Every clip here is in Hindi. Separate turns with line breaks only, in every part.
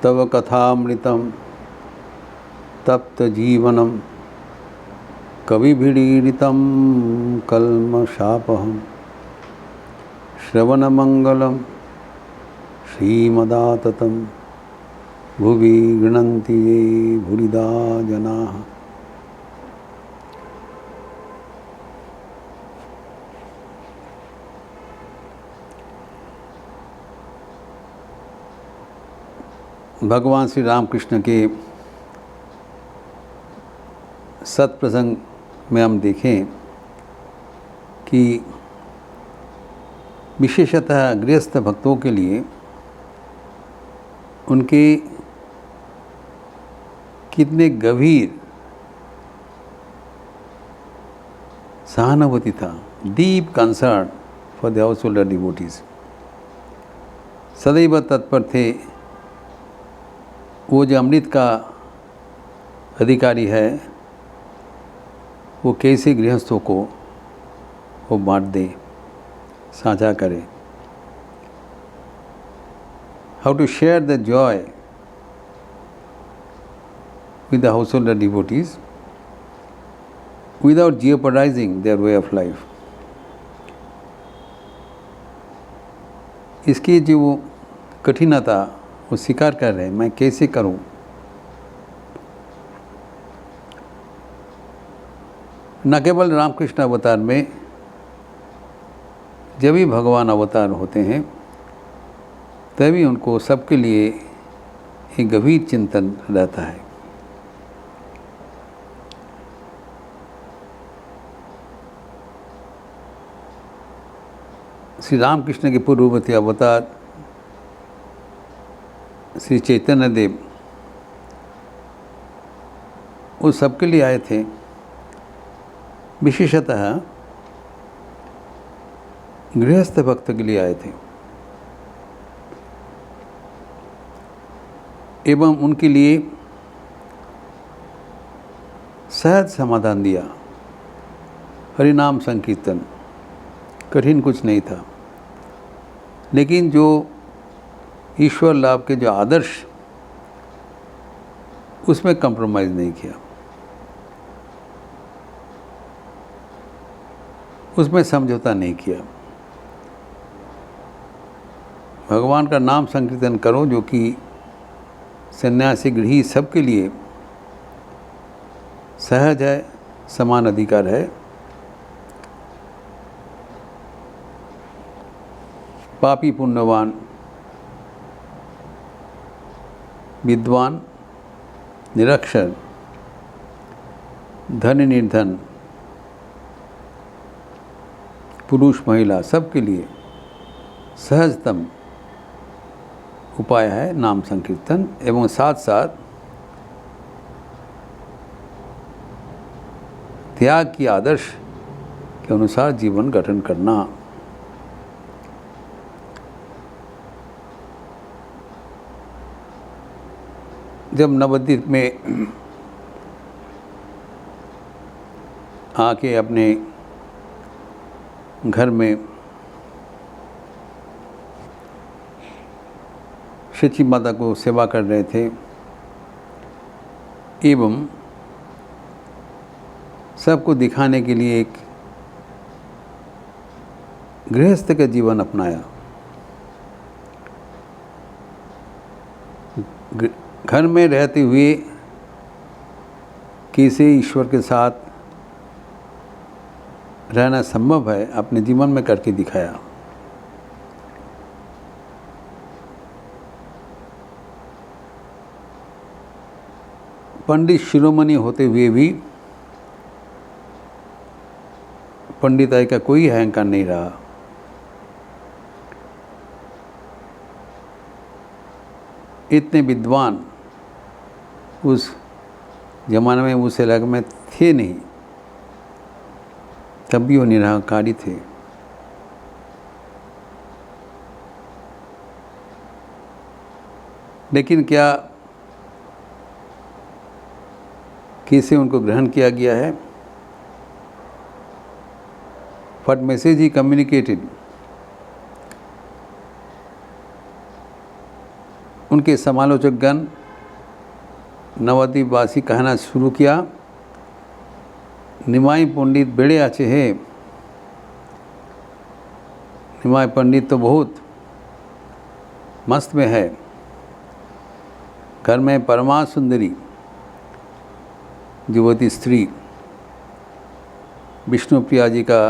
तव कथामृतं तप्तजीवनं कविभिरीडितं कल्मषापहं श्रवणमंगलं श्रीमदाततं भुवि गृह्णन्ति ये भूरिदा जनाः। भगवान श्री रामकृष्ण के सत्प्रसंग में हम देखें कि विशेषतः गृहस्थ भक्तों के लिए उनके कितने गंभीर सहानुभूति था, deep concern for the house holder devotees. सदैव तत्पर थे वो जो अमृत का अधिकारी है वो कैसे गृहस्थों को वो बांट दे, साझा करे। How to share the joy with the householder devotees without jeopardizing their way of life. इसकी जो वो कठिनता वो स्वीकार कर रहे हैं, मैं कैसे करूं। न केवल रामकृष्ण अवतार में जब भी भगवान अवतार होते हैं तभी उनको सबके लिए एक गंभीर चिंतन रहता है। श्री रामकृष्ण के पूर्ववर्ती अवतार श्री चैतन्य देव उस सबके लिए आए थे, विशेषतः गृहस्थ भक्त के लिए आए थे एवं उनके लिए सहज समाधान दिया। हरिनाम संकीर्तन कठिन कुछ नहीं था, लेकिन जो ईश्वर लाभ के जो आदर्श उसमें कंप्रोमाइज़ नहीं किया, उसमें समझौता नहीं किया। भगवान का नाम संकीर्तन करो जो कि सन्यासी गृही सबके लिए सहज है, समान अधिकार है। पापी पुण्यवान, विद्वान निरक्षर, धनी निर्धन, पुरुष महिला सबके लिए सहजतम उपाय है नाम संकीर्तन एवं साथ साथ त्याग की आदर्श के अनुसार जीवन गठन करना। जब नवद्वीप में आके अपने घर में शची माता को सेवा कर रहे थे एवं सबको दिखाने के लिए एक गृहस्थ का जीवन अपनाया। घर में रहते हुए कैसे ईश्वर के साथ रहना संभव है अपने जीवन में करके दिखाया। पंडित शिरोमणि होते हुए भी पंडिताई का कोई अहंकार नहीं रहा। इतने विद्वान उस जमाने में उस इलाके में थे नहीं, तब भी वो निरहंकारी थे। लेकिन क्या कैसे उनको ग्रहण किया गया है? What message he communicated? उनके समालोचकगण नवद्वीप वासी कहना शुरू किया, निमाई पंडित बेड़े अच्छे है। निमाई पंडित तो बहुत मस्त में है। घर में परमा सुंदरी युवती स्त्री विष्णुप्रिया जी का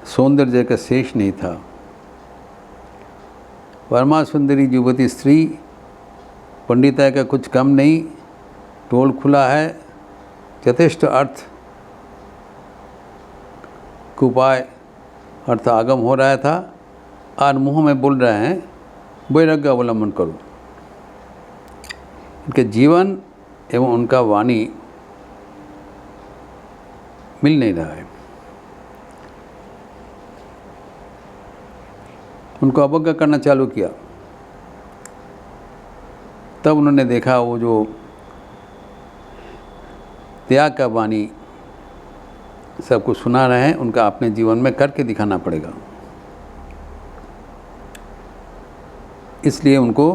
सौंदर्य का शेष नहीं था। परमा सुंदरी युवती स्त्री पंडिता का कुछ कम नहीं, टोल खुला है, यथेष्ट अर्थ कुपाय अर्थ आगम हो रहा था और मुँह में बोल रहे हैं वैराग्य अवलंबन करो। इनके जीवन एवं उनका वाणी मिल नहीं रहा है। उनको अवज्ञा करना चालू किया। तब उन्होंने देखा वो जो त्याग का वाणी सबको सुना रहे हैं, उनका अपने जीवन में करके दिखाना पड़ेगा। इसलिए उनको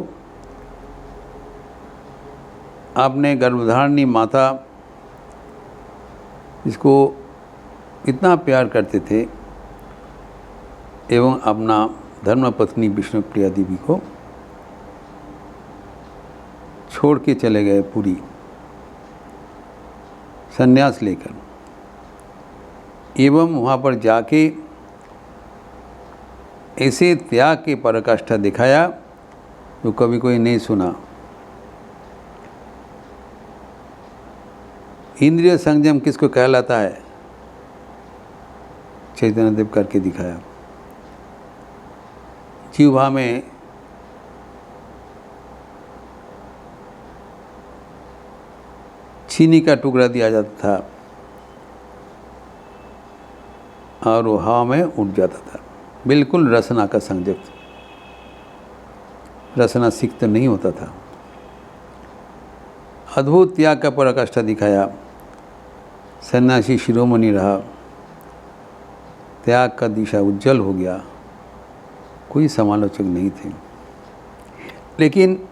आपने गर्भधारिणी माता जिसको इतना प्यार करते थे एवं अपना धर्मपत्नी विष्णुप्रिया देवी को छोड़ के चले गए पुरी संन्यास लेकर, एवं वहाँ पर जाके ऐसे त्याग की पराकाष्ठा दिखाया जो कभी कोई नहीं सुना। इंद्रिय संयम किसको कहलाता है, चैतन्य देव करके दिखाया। जीवा में चीनी का टुकड़ा दिया जाता था और वो हवा में उड़ जाता था, बिल्कुल रसना का संयुक्त, रसना सिक्त नहीं होता था। अद्भुत त्याग का पराकाष्ठा दिखाया। सन्यासी शिरोमणि रहा, त्याग का दिशा उज्जवल हो गया, कोई समालोचक नहीं थे। लेकिन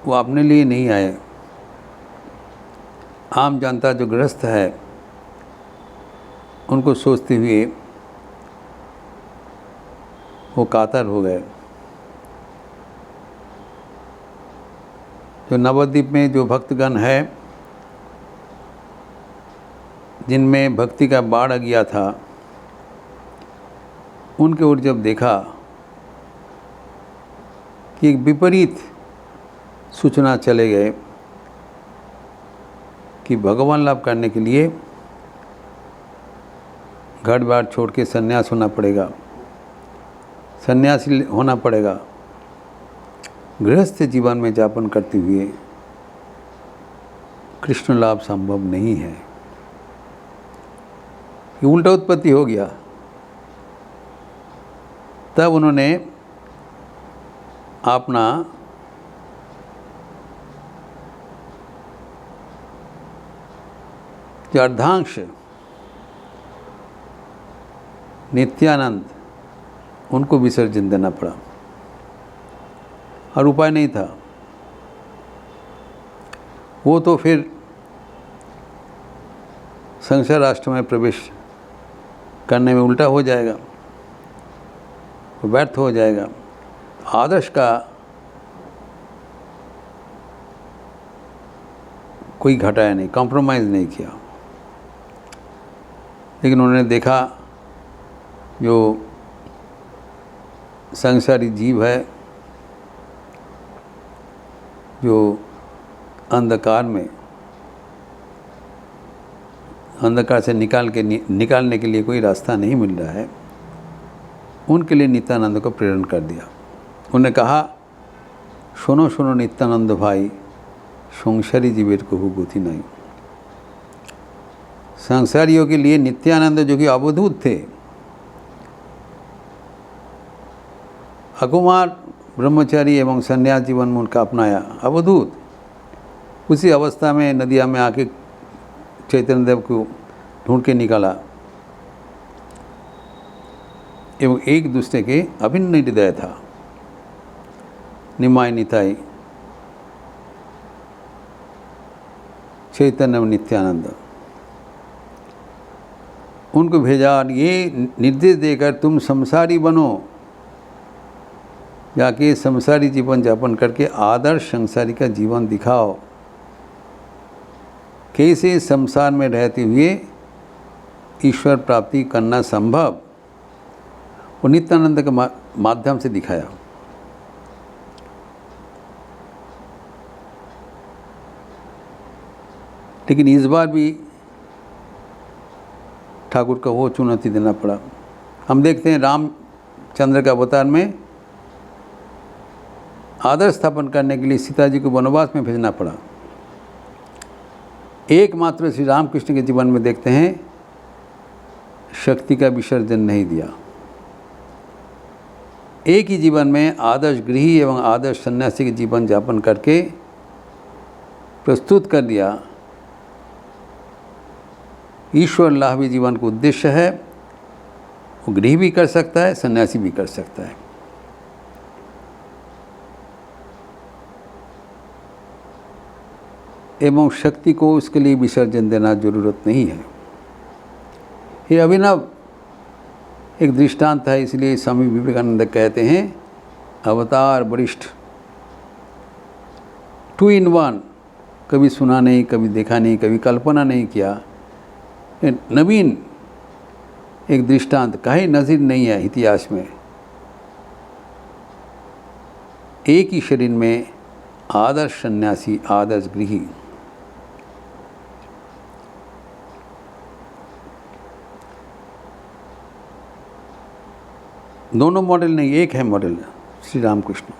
वो अपने लिए नहीं आए। आम जनता जो गृहस्थ है उनको सोचते हुए वो कातर हो गए। जो नवद्वीप में जो भक्तगण है जिनमें भक्ति का बाढ़ आ गया था, उनके ओर जब देखा कि एक विपरीत सूचना चले गए कि भगवान लाभ करने के लिए घर बार छोड़ के सन्यास होना पड़ेगा, सन्यासी होना पड़ेगा, गृहस्थ जीवन में यापन करते हुए कृष्ण लाभ संभव नहीं है। ये उल्टा उत्पत्ति हो गया। तब उन्होंने अपना जो अर्धांश नित्यानंद उनको विसर्जन देना पड़ा और उपाय नहीं था। वो तो फिर संसार राष्ट्र में प्रवेश करने में उल्टा हो जाएगा, व्यर्थ हो जाएगा। आदर्श का कोई घटाया नहीं, कॉम्प्रोमाइज़ नहीं किया। लेकिन उन्होंने देखा जो संसारी जीव है, जो अंधकार में, अंधकार से निकालने के लिए कोई रास्ता नहीं मिल रहा है, उनके लिए नित्यानंद को प्रेरण कर दिया। उन्होंने कहा, सुनो सुनो नित्यानंद भाई, संसारी जीवेर कहू गति नहीं। संसारियों के लिए नित्यानंद जो कि अवधूत थे, अकुमार ब्रह्मचारी एवं संन्यास जीवन में उनका अपनाया, अवधूत। उसी अवस्था में नदिया में आके चैतन्य देव को ढूंढ के निकाला। एवं एक दूसरे के अभिन्न हृदय था। निमाय निताई चैतन्य नित्यानंद उनको भेजा और ये निर्देश देकर तुम संसारी बनो, जाके संसारी जीवन यापन करके आदर्श संसारी का जीवन दिखाओ। कैसे संसार में रहते हुए ईश्वर प्राप्ति करना संभव, वो नित्यानंद के माध्यम से दिखाया। लेकिन इस बार भी ठाकुर का वो चुनौती देना पड़ा। हम देखते हैं रामचंद्र का अवतार में आदर्श स्थापन करने के लिए सीता जी को वनवास में भेजना पड़ा। एकमात्र श्री रामकृष्ण के जीवन में देखते हैं शक्ति का विसर्जन नहीं दिया। एक ही जीवन में आदर्श गृही एवं आदर्श सन्यासी के जीवन यापन करके प्रस्तुत कर दिया। ईश्वर लाभ भी जीवन का उद्देश्य है। वो गृह भी कर सकता है, सन्यासी भी कर सकता है। एवं शक्ति को उसके लिए विसर्जन देना जरूरत नहीं है। ये अभिनव एक दृष्टांत है, इसलिए स्वामी विवेकानंद कहते हैं अवतार वरिष्ठ, 2 in 1। कभी सुना नहीं, कभी देखा नहीं, कभी कल्पना नहीं किया। नवीन एक दृष्टांत कहीं नज़ीर नहीं है इतिहास में। एक ही शरीर में आदर्श सन्यासी, आदर्श गृही। दोनों मॉडल नहीं, एक है मॉडल श्री रामकृष्ण।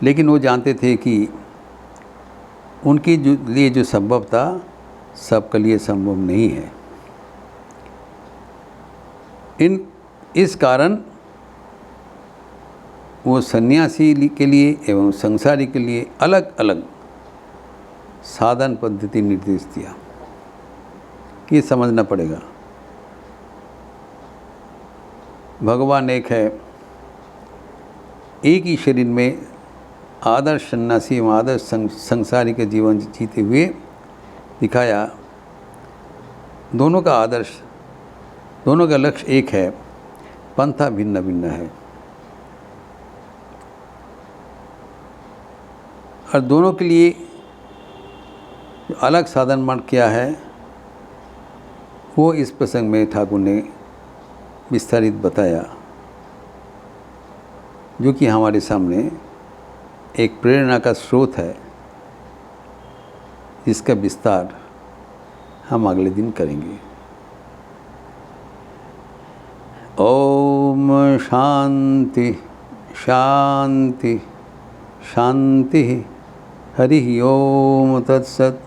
लेकिन वो जानते थे कि उनके लिए जो संभव था सबके लिए संभव नहीं है। इस कारण वो सन्यासी के लिए एवं संसारी के लिए अलग अलग साधन पद्धति निर्देश दिया। ये समझना पड़ेगा, भगवान एक है। एक ही शरीर में आदर्श सन्यासी एवं आदर्श संसारी के जीवन जीते हुए दिखाया। दोनों का आदर्श, दोनों का लक्ष्य एक है, पंथा भिन्न भिन्न है। और दोनों के लिए जो अलग साधन मार्ग किया है वो इस प्रसंग में ठाकुर ने विस्तारित बताया, जो कि हमारे सामने एक प्रेरणा का स्रोत है, जिसका विस्तार हम अगले दिन करेंगे। ओम शांति शांति शांति। हरि ओम तत्सत।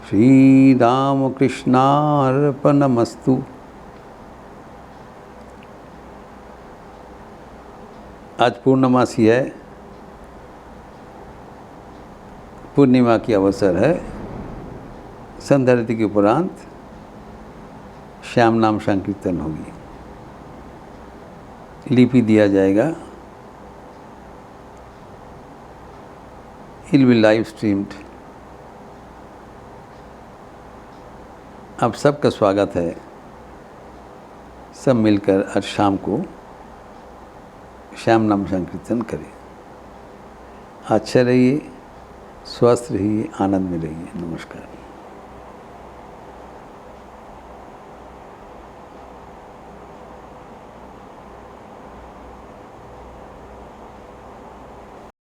श्री रामकृष्णार्पणमस्तु। आज पूर्णमासी है, पूर्णिमा की अवसर है। संध्या आरती के उपरांत श्याम नाम संकीर्तन होगी, लिपि दिया जाएगा, इट विल लाइव स्ट्रीम्ड। आप सबका स्वागत है। सब मिलकर आज शाम को श्याम नाम संकीर्तन करें। अच्छा रहिए, स्वस्थ रहिए, आनंद में रहिए। नमस्कार।